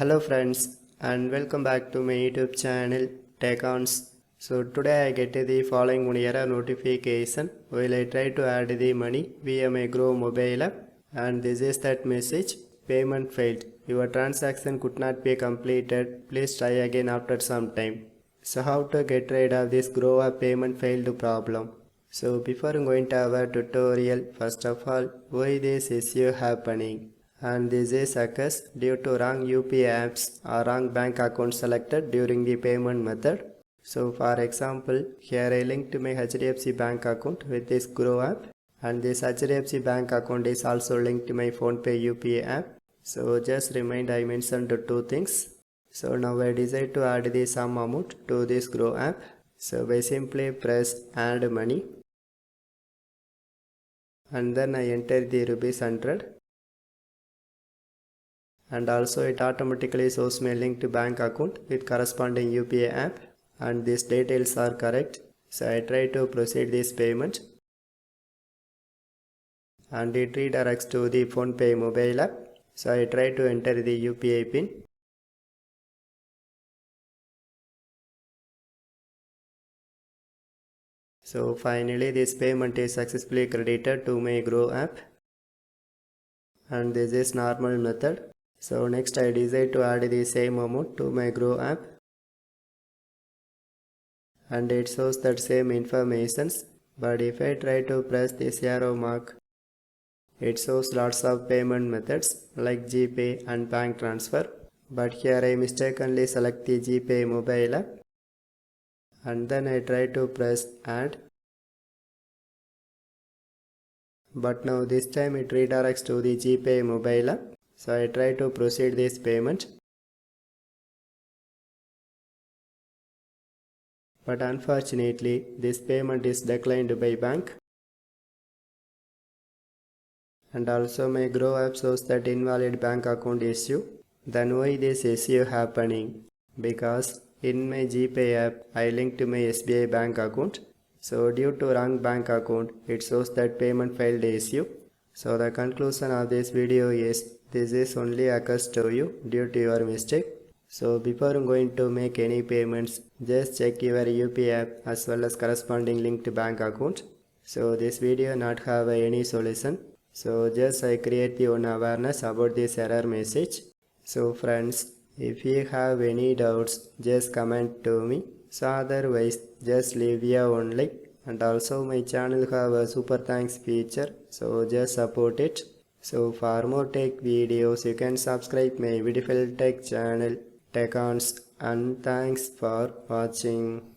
Hello friends and welcome back to my YouTube channel TechOns. So today I get the following one error notification while I try to add the money via my Grow mobile app, and this is that message: payment failed. Your transaction could not be completed. Please try again after some time. So how to get rid of this Grow app payment failed problem? So before going to our tutorial, first of all, why this issue happening? And this is occurs due to wrong UPI apps or wrong bank account selected during the payment method. So for example, here I linked my HDFC bank account with this Grow app, and this HDFC bank account is also linked to my PhonePe UPI app. So just remind I mentioned two things. So now I decide to add the sum amount to this Grow app. So I simply press add money, and then I enter the ₹100. And also it automatically shows my linked bank account with corresponding UPI app, and these details are correct. So I try to proceed this payment, and it redirects to the PhonePe mobile app. So I try to enter the UPI pin. So finally this payment is successfully credited to my Grow app, and this is normal method. So next I decide to add the same amount to my Grow app, and it shows that same informations, but if I try to press this arrow mark, it shows lots of payment methods like GPay and bank transfer, but here I mistakenly select the GPay mobile app, and then I try to press add, but now this time it redirects to the GPay mobile app. So I try to proceed this payment, but unfortunately this payment is declined by bank, and also my Grow app shows that invalid bank account issue. Then why this issue happening? Because in my GPay app I linked to my SBI bank account. So due to wrong bank account, it shows that payment failed issue. So the conclusion of this video is this is only occurs to you due to your mistake. So before going to make any payments, just check your UPI app as well as corresponding linked bank account. So this video not have any solution. So just I create the own awareness about this error message. So friends, if you have any doubts, just comment to me. So otherwise, just leave here only. And also my channel have a super thanks feature, so just support it. So for more tech videos, you can subscribe my beautiful tech channel TechOns, and thanks for watching.